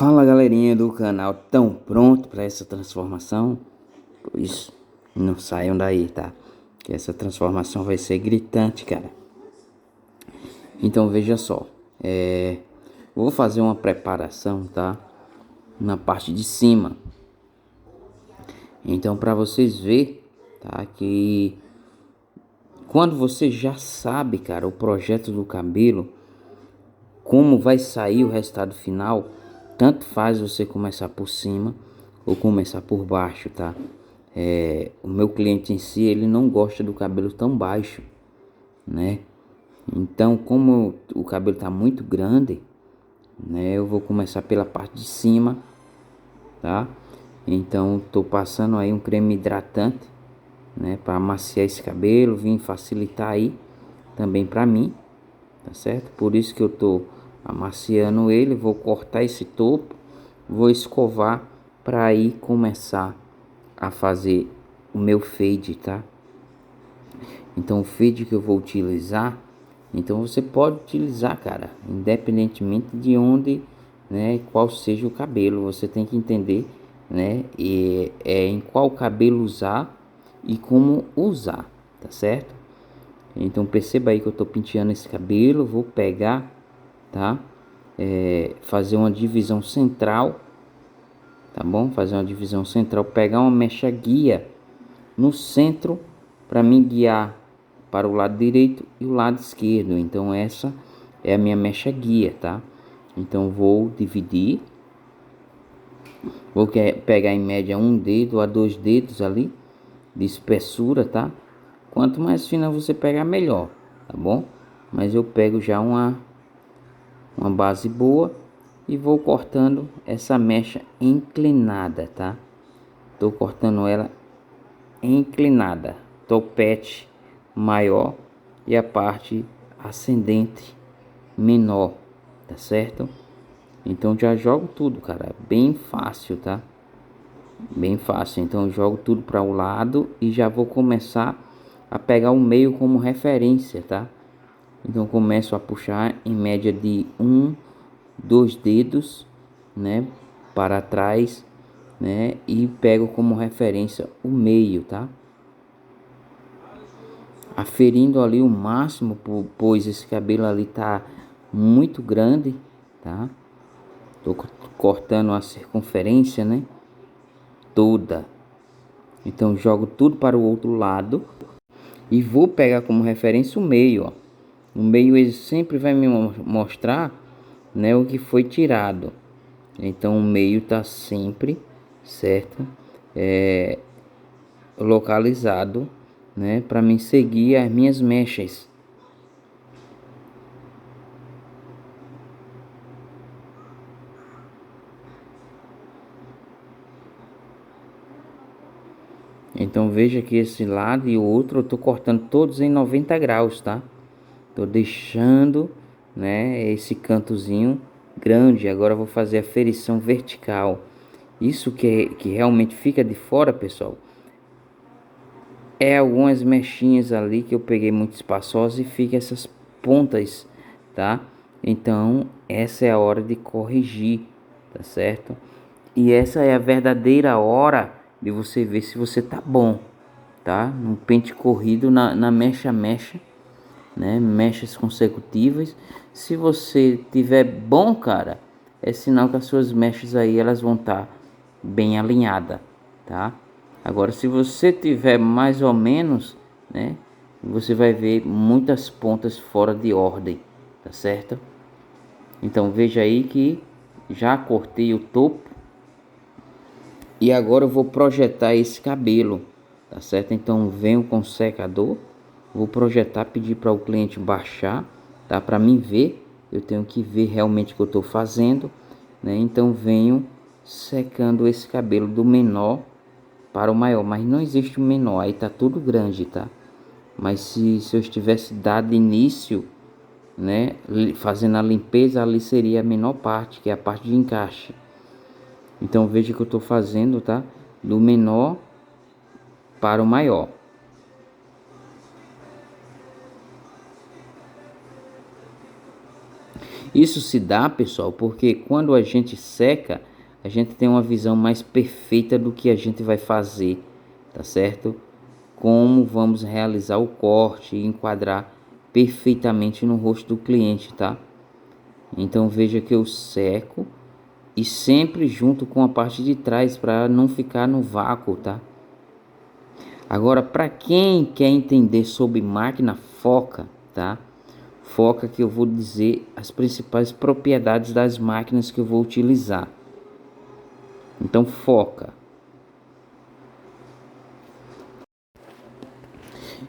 Fala galerinha do canal, tão pronto para essa transformação? Pois não saiam daí, tá? Que essa transformação vai ser gritante, cara. Então veja só, vou fazer uma preparação, tá? Na parte de cima. Então para vocês ver, tá? Que quando você já sabe, cara, o projeto do cabelo, como vai sair o resultado final, tanto faz você começar por cima ou começar por baixo, tá? O meu cliente em si, ele não gosta do cabelo tão baixo, né? Então, como o cabelo tá muito grande, né? Eu vou começar pela parte de cima, tá? Então, tô passando aí um creme hidratante, né? Para amaciar esse cabelo, vir facilitar aí também para mim, tá certo? Por isso que eu tô amaciando ele, vou cortar esse topo, vou escovar para aí começar a fazer o meu fade, tá? Então o fade que eu vou utilizar, então você pode utilizar, cara, independentemente de onde, né, qual seja o cabelo, você tem que entender, né, em qual cabelo usar e como usar, tá certo? Então perceba aí que eu tô penteando esse cabelo, vou pegar, tá? Fazer uma divisão central, tá bom? Fazer uma divisão central, pegar uma mecha guia no centro para me guiar para o lado direito e o lado esquerdo. Então essa é a minha mecha guia, tá? Então vou dividir, vou pegar em média um dedo a 2 dedos ali de espessura, tá? Quanto mais fina você pegar, melhor, tá bom? Mas eu pego já uma base boa e vou cortando essa mecha inclinada, tá? Tô cortando ela inclinada, topete maior e a parte ascendente menor, tá certo? Então já jogo tudo, cara, bem fácil, tá? Bem fácil. Então eu jogo tudo para o lado e já vou começar a pegar o meio como referência, tá? Então começo a puxar em média de 2 dedos, né, para trás, né, e pego como referência o meio, tá? Aferindo ali o máximo, pois esse cabelo ali tá muito grande, tá? Tô cortando a circunferência, né, toda. Então jogo tudo para o outro lado e vou pegar como referência o meio, ó. O meio ele sempre vai me mostrar, né, o que foi tirado. Então o meio tá sempre certo, localizado, né, para mim seguir as minhas mechas. Então veja que esse lado e o outro eu tô cortando todos em 90 graus, tá? Tô deixando, né, esse cantozinho grande. Agora eu vou fazer a ferição vertical. Isso que realmente fica de fora, pessoal, é algumas mechinhas ali que eu peguei muito espaçosas e fica essas pontas, tá? Então essa é a hora de corrigir, tá certo? E essa é a verdadeira hora de você ver se você tá bom, tá? No pente corrido, na mecha, né? Mechas consecutivas. Se você tiver bom, cara, é sinal que as suas mechas aí elas vão estar bem alinhadas, tá? Agora, se você tiver mais ou menos, né? Você vai ver muitas pontas fora de ordem, tá certo? Então veja aí que já cortei o topo e agora eu vou projetar esse cabelo, tá certo? Então venho com o secador, vou projetar, pedir para o cliente baixar, tá? Para mim ver, eu tenho que ver realmente o que eu estou fazendo, né? Então venho secando esse cabelo do menor para o maior, mas não existe o menor, aí tá tudo grande, tá? Mas se eu estivesse dado início, né, fazendo a limpeza, ali seria a menor parte, que é a parte de encaixe. Então veja que eu estou fazendo, tá? Do menor para o maior. Isso se dá, pessoal, porque quando a gente seca, a gente tem uma visão mais perfeita do que a gente vai fazer, tá certo? Como vamos realizar o corte e enquadrar perfeitamente no rosto do cliente, tá? Então veja que eu seco e sempre junto com a parte de trás para não ficar no vácuo, tá? Agora, para quem quer entender sobre máquina, foca, tá? Foca que eu vou dizer as principais propriedades das máquinas que eu vou utilizar. Então foca.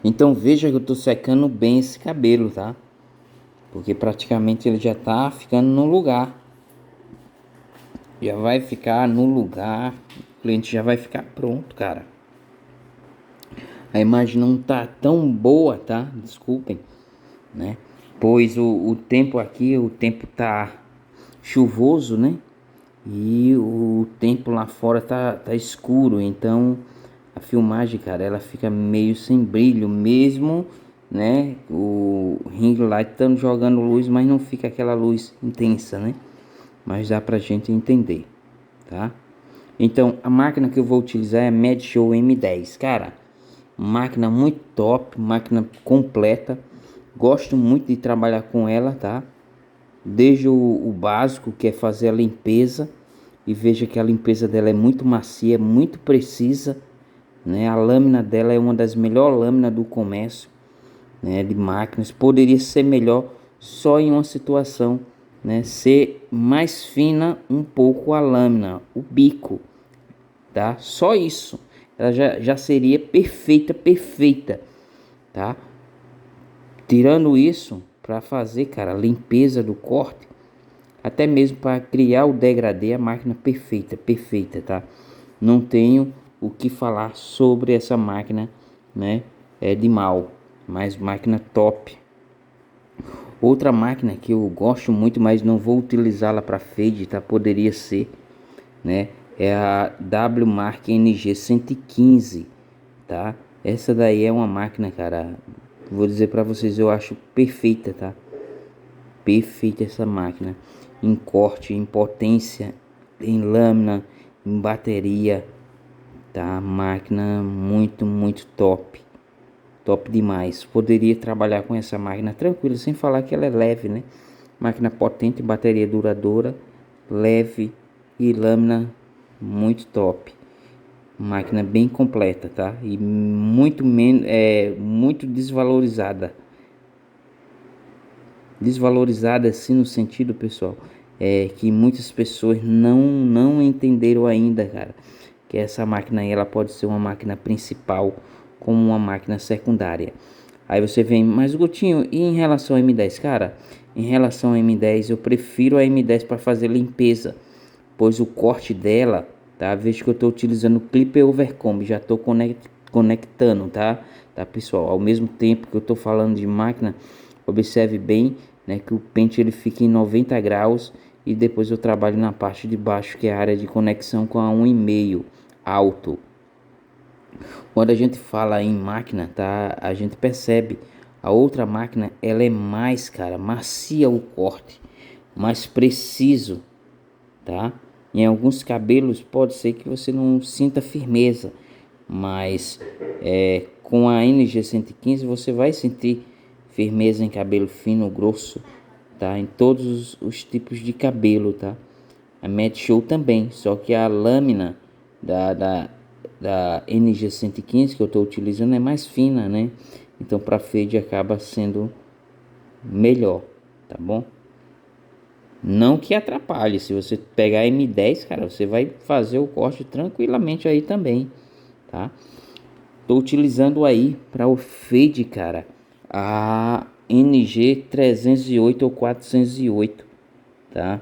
Então veja que eu tô secando bem esse cabelo, tá? Porque praticamente ele já tá ficando no lugar. Já vai ficar no lugar. O cliente já vai ficar pronto, cara. A imagem não tá tão boa, tá? Desculpem, né? Pois o tempo aqui, o tempo tá chuvoso, né? E o tempo lá fora tá escuro, então a filmagem, cara, ela fica meio sem brilho mesmo, né? O ring light estando jogando luz, mas não fica aquela luz intensa, né? Mas dá pra gente entender, tá? Então, a máquina que eu vou utilizar é a MedShow M10, cara. Máquina muito top, máquina completa. Gosto muito de trabalhar com ela, tá? Desde o básico, que é fazer a limpeza, e veja que a limpeza dela é muito macia, muito precisa, né? A lâmina dela é uma das melhores lâminas do comércio, né, de máquinas. Poderia ser melhor só em uma situação, né, ser mais fina um pouco a lâmina, o bico, tá? Só isso, ela já seria perfeita, perfeita, tá? Tirando isso, para fazer, cara, a limpeza do corte, até mesmo para criar o degradê, a máquina perfeita, perfeita, tá? Não tenho o que falar sobre essa máquina, né? É de mal, mas máquina top. Outra máquina que eu gosto muito, mas não vou utilizá-la para fade, tá? Poderia ser, né? É a W Mark NG 115, tá? Essa daí é uma máquina, cara. Vou dizer para vocês, eu acho perfeita, tá? Perfeita essa máquina, em corte, em potência, em lâmina, em bateria, tá? Máquina muito, muito top, top demais. Poderia trabalhar com essa máquina tranquilo, sem falar que ela é leve, né? Máquina potente, bateria duradoura, leve e lâmina muito top. Máquina bem completa, tá? E muito menos, muito desvalorizada. Desvalorizada assim no sentido, pessoal, que muitas pessoas não entenderam ainda, cara, que essa máquina aí, ela pode ser uma máquina principal como uma máquina secundária. Aí você vem, mas Gutinho, e em relação ao M10, cara? Em relação ao M10, eu prefiro a M10 para fazer limpeza, pois o corte dela, tá? Veja que eu estou utilizando o Clipper Overcomb, já estou conectando, tá, pessoal? Ao mesmo tempo que eu estou falando de máquina, observe bem, né, que o pente ele fica em 90 graus e depois eu trabalho na parte de baixo, que é a área de conexão, com a 1,5 alto. Quando a gente fala em máquina, tá, a gente percebe a outra máquina, ela é mais, cara, macia o corte, mais preciso, tá? Em alguns cabelos pode ser que você não sinta firmeza, mas com a NG 115 você vai sentir firmeza em cabelo fino, grosso, tá? Em todos os tipos de cabelo, tá? A Mad Show também, só que a lâmina da NG 115 que eu estou utilizando é mais fina, né? Então para fade acaba sendo melhor, tá bom? Não que atrapalhe, se você pegar M10, cara, você vai fazer o corte tranquilamente aí também, tá? Tô utilizando aí para o fade, cara, a NG 308 ou 408, tá?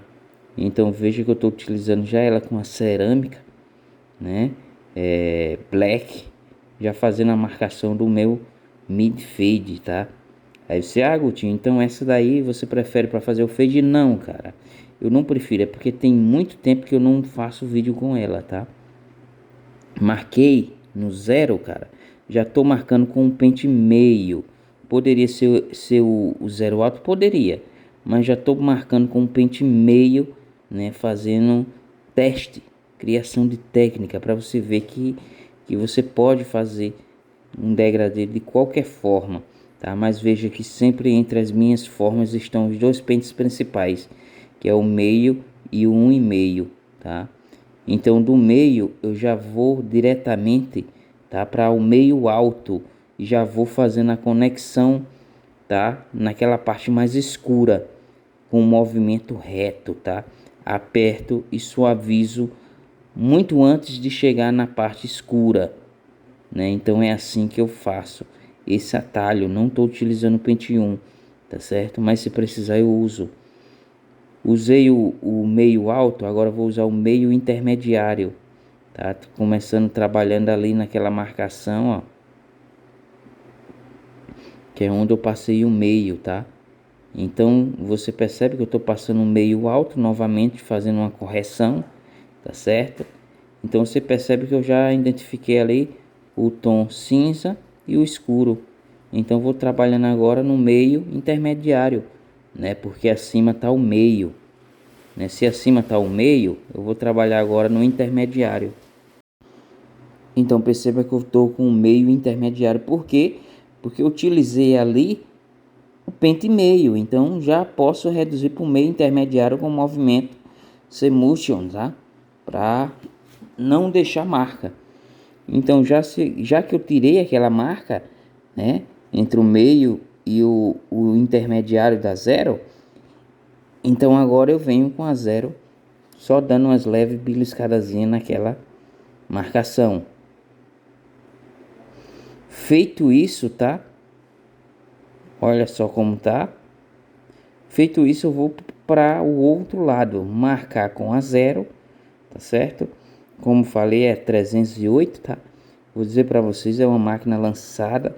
Então veja que eu tô utilizando já ela com a cerâmica, né? Black, já fazendo a marcação do meu mid fade, tá? Aí você, Gutinho, então essa daí você prefere para fazer o fade? Não, cara, eu não prefiro, é porque tem muito tempo que eu não faço vídeo com ela, tá? Marquei no zero, cara, já tô marcando com um pente meio. Poderia ser o zero alto? Poderia, mas já estou marcando com um pente meio, né, fazendo teste, criação de técnica para você ver que você pode fazer um degradê de qualquer forma, tá? Mas veja que sempre entre as minhas formas estão os dois pentes principais, que é o meio e o 1,5, tá? Então do meio eu já vou diretamente, tá, para o meio alto e já vou fazendo a conexão, tá, naquela parte mais escura com um movimento reto, tá? Aperto e suavizo muito antes de chegar na parte escura, né? Então é assim que eu faço esse atalho. Não estou utilizando o pente 1, tá certo? Mas se precisar eu uso. Usei o meio alto, agora vou usar o meio intermediário, tá? Tô começando trabalhando ali naquela marcação, ó, que é onde eu passei o meio, tá? Então você percebe que eu estou passando o meio alto novamente, fazendo uma correção, tá certo? Então você percebe que eu já identifiquei ali o tom cinza e o escuro. Então vou trabalhando agora no meio intermediário, né? Porque acima está o meio, né? Se acima está o meio, eu vou trabalhar agora no intermediário. Então perceba que eu estou com o meio intermediário. Por quê? Porque eu utilizei ali o pente meio. Então já posso reduzir para o meio intermediário com o movimento Semotion, tá? Para não deixar marca. Então já que eu tirei aquela marca, né, entre o meio e o intermediário da zero, então agora eu venho com a zero, só dando umas leves beliscadazinhas naquela marcação. Feito isso, tá? Olha só como tá. Feito isso, eu vou para o outro lado, marcar com a zero, tá certo? Como falei, é 308, tá? Vou dizer para vocês, é uma máquina lançada,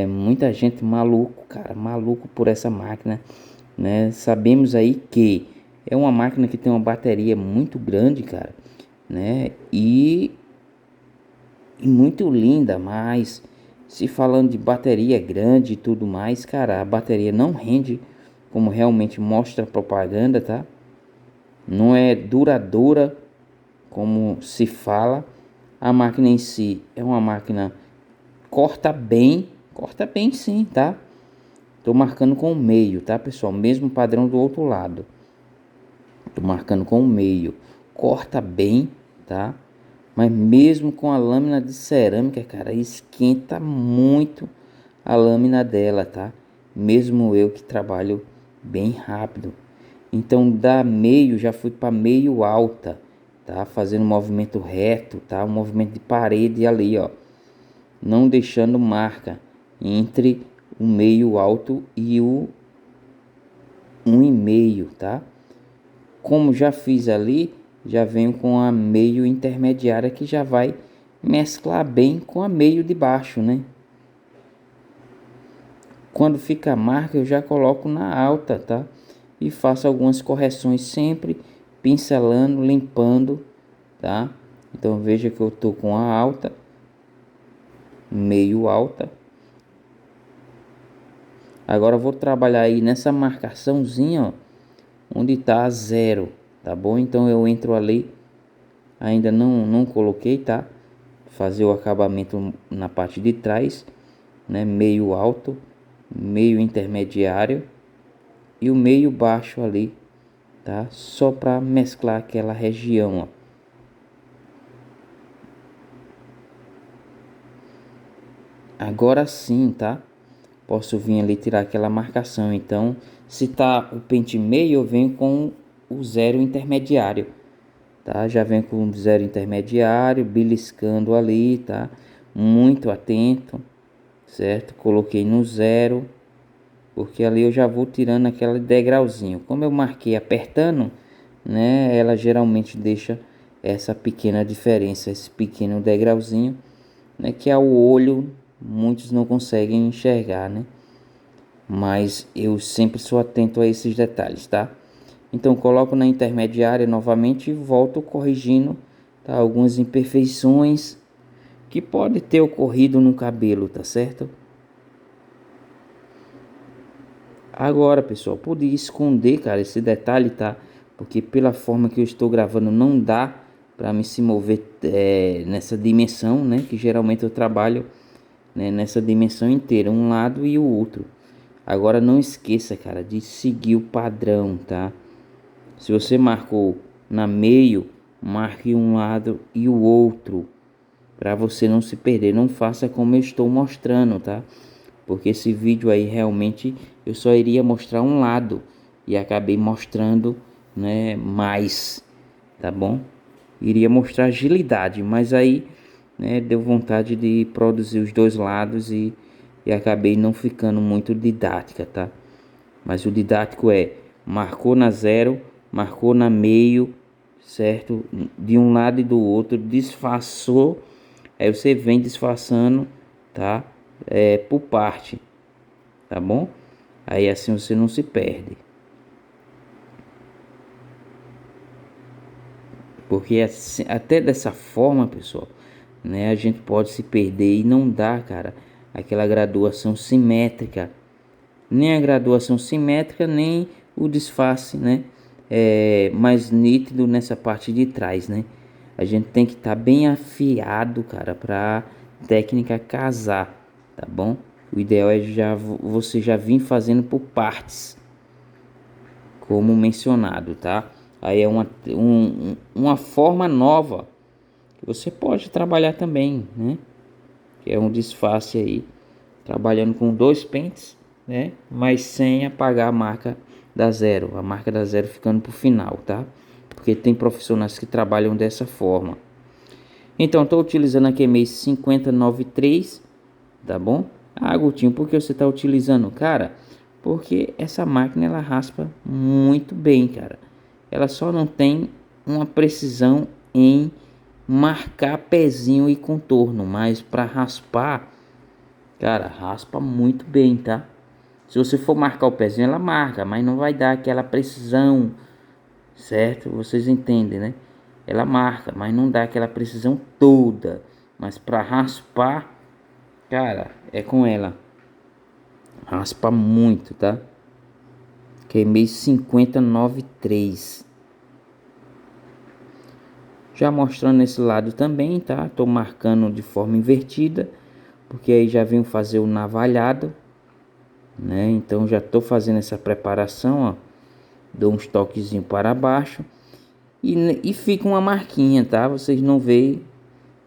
muita gente maluco, cara, maluco por essa máquina, né? Sabemos aí que é uma máquina que tem uma bateria muito grande, cara, né? E muito linda, mas se falando de bateria grande e tudo mais, cara, a bateria não rende como realmente mostra a propaganda, tá? Não é duradoura como se fala. A máquina em si é uma máquina corta bem sim, tá? Tô marcando com o meio, tá, pessoal? Mesmo padrão do outro lado. Tô marcando com o meio. Corta bem, tá? Mas mesmo com a lâmina de cerâmica, cara, esquenta muito a lâmina dela, tá? Mesmo eu que trabalho bem rápido. Então da meio já fui para meio alta, tá? Fazendo um movimento reto, tá? Um movimento de parede ali, ó. Não deixando marca entre o meio alto e o 1,5, tá? Como já fiz ali, já venho com a meio intermediária que já vai mesclar bem com a meio de baixo, né? Quando fica a marca eu já coloco na alta, tá? E faço algumas correções sempre pincelando, limpando, tá? Então veja que eu tô com a alta, meio alta. Agora eu vou trabalhar aí nessa marcaçãozinha, ó, onde tá a zero, tá bom? Então eu entro ali, ainda não coloquei, tá? Fazer o acabamento na parte de trás, né? Meio alto, meio intermediário e o meio baixo ali, tá? Só para mesclar aquela região, ó. Agora sim, tá? Posso vir ali tirar aquela marcação. Então, se tá o pente meio, eu venho com o zero intermediário, tá? Já venho com o zero intermediário, beliscando ali, tá? Muito atento, certo? Coloquei no zero, porque ali eu já vou tirando aquele degrauzinho. Como eu marquei apertando, né? Ela geralmente deixa essa pequena diferença, esse pequeno degrauzinho, né? Que ao olho muitos não conseguem enxergar, né? Mas eu sempre sou atento a esses detalhes, tá? Então coloco na intermediária novamente e volto corrigindo, tá? Algumas imperfeições que pode ter ocorrido no cabelo, tá certo? Agora, pessoal, podia esconder, cara, esse detalhe, tá? Porque pela forma que eu estou gravando não dá para me se mover nessa dimensão, né? Que geralmente eu trabalho, né, nessa dimensão inteira, um lado e o outro. Agora não esqueça, cara, de seguir o padrão, tá? Se você marcou na meio, marque um lado e o outro, para você não se perder. Não faça como eu estou mostrando, tá? Porque esse vídeo aí realmente eu só iria mostrar um lado e acabei mostrando, né, mais, tá bom? Iria mostrar agilidade, mas aí, né, deu vontade de produzir os dois lados e acabei não ficando muito didática, tá? Mas o didático é: marcou na zero, marcou na meio, certo? De um lado e do outro, disfarçou, aí você vem disfarçando, tá? Por parte, tá bom? Aí assim você não se perde. Porque assim, até dessa forma, pessoal, né, a gente pode se perder e não dá, cara, aquela graduação simétrica. Nem a graduação simétrica, nem o disfarce, né, mais nítido nessa parte de trás, né? A gente tem que estar bem afiado, cara, para técnica casar, tá bom? O ideal é você já vir fazendo por partes, como mencionado, tá? Aí é uma forma nova que você pode trabalhar também, né? Que é um disfarce aí, trabalhando com dois pentes, né? Mas sem apagar a marca da zero ficando pro final, tá? Porque tem profissionais que trabalham dessa forma. Então, estou utilizando a QMACE 5093, tá bom? Ah, Gutinho, por que você está utilizando? Cara, porque essa máquina ela raspa muito bem, cara. Ela só não tem uma precisão em marcar pezinho e contorno, mas para raspar, cara, raspa muito bem, tá? Se você for marcar o pezinho, ela marca, mas não vai dar aquela precisão, certo? Vocês entendem, né? Ela marca, mas não dá aquela precisão toda. Mas para raspar, cara, é com ela. Raspa muito, tá? Queimei 5093. Já mostrando esse lado também, tá? Tô marcando de forma invertida, porque aí já venho fazer o navalhado, né? Então já tô fazendo essa preparação, ó. Dou uns toquezinhos para baixo e fica uma marquinha, tá? Vocês não veem,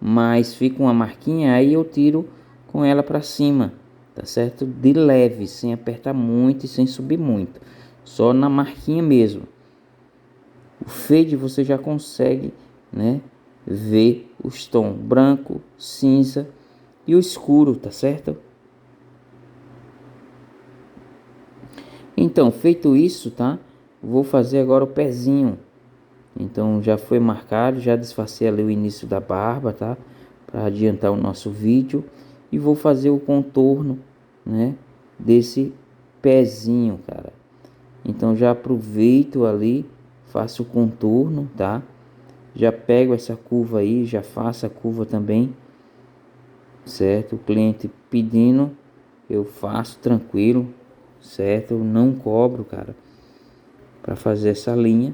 mas fica uma marquinha, aí eu tiro com ela para cima, tá certo? De leve, sem apertar muito e sem subir muito, só na marquinha mesmo. O fade você já consegue, né, ver os tons branco, cinza e o escuro, tá certo? Então, feito isso, tá? Vou fazer agora o pezinho. Então já foi marcado, já disfarcei ali o início da barba, tá? Para adiantar o nosso vídeo. E vou fazer o contorno, né? Desse pezinho, cara. Então já aproveito ali, faço o contorno, tá? Já pego essa curva aí, já faço a curva também, certo? O cliente pedindo, eu faço tranquilo, certo? Eu não cobro, cara, para fazer essa linha,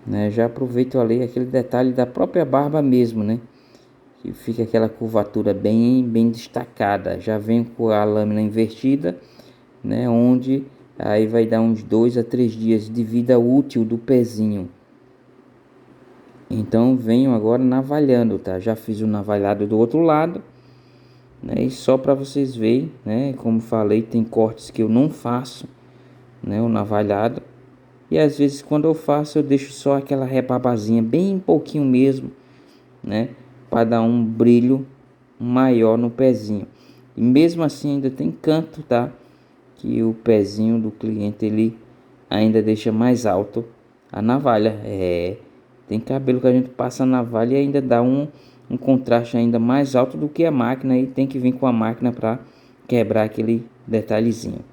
né? Já aproveito ali aquele detalhe da própria barba mesmo, né? Que fica aquela curvatura bem destacada. Já venho com a lâmina invertida, né? Onde aí vai dar uns 2 a 3 dias de vida útil do pezinho. Então venho agora navalhando, tá? Já fiz o navalhado do outro lado, né? E só para vocês verem, né? Como falei, tem cortes que eu não faço, né? O navalhado. E às vezes quando eu faço, eu deixo só aquela rebabazinha, bem pouquinho mesmo, né? Para dar um brilho maior no pezinho. E mesmo assim ainda tem canto, tá? Que o pezinho do cliente ele ainda deixa mais alto a navalha. Tem cabelo que a gente passa a navalha e ainda dá um contraste ainda mais alto do que a máquina, e tem que vir com a máquina para quebrar aquele detalhezinho.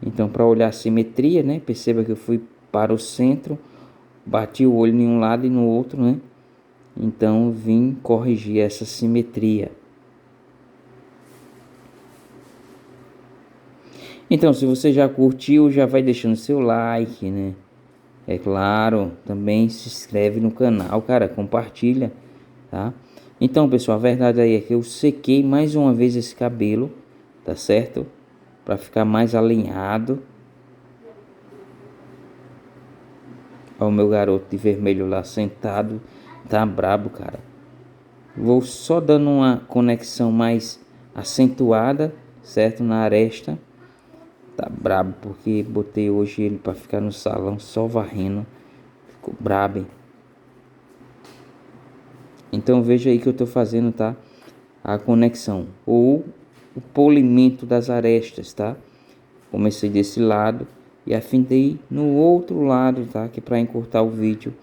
Então, para olhar a simetria, né? Perceba que eu fui para o centro, bati o olho em um lado e no outro, né? Então, vim corrigir essa simetria. Então, se você já curtiu, já vai deixando seu like, né? É claro, também se inscreve no canal, cara, compartilha, tá? Então, pessoal, a verdade aí é que eu sequei mais uma vez esse cabelo, tá certo? Pra ficar mais alinhado. Ó, o meu garoto de vermelho lá sentado, tá brabo, cara. Vou só dando uma conexão mais acentuada, certo? Na aresta. Tá brabo, porque botei hoje ele pra ficar no salão só varrendo. Ficou brabo, hein? Então veja aí que eu tô fazendo, tá? A conexão ou o polimento das arestas, tá? Comecei desse lado e afindei no outro lado, tá? Que para encurtar o vídeo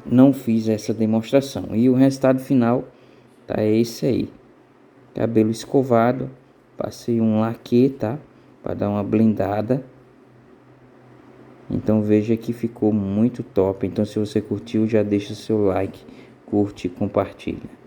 não fiz essa demonstração. E o resultado final tá esse aí. Cabelo escovado, passei um laque, tá? Para dar uma blindada. Então veja que ficou muito top. Então se você curtiu, já deixa seu like, curte e compartilha.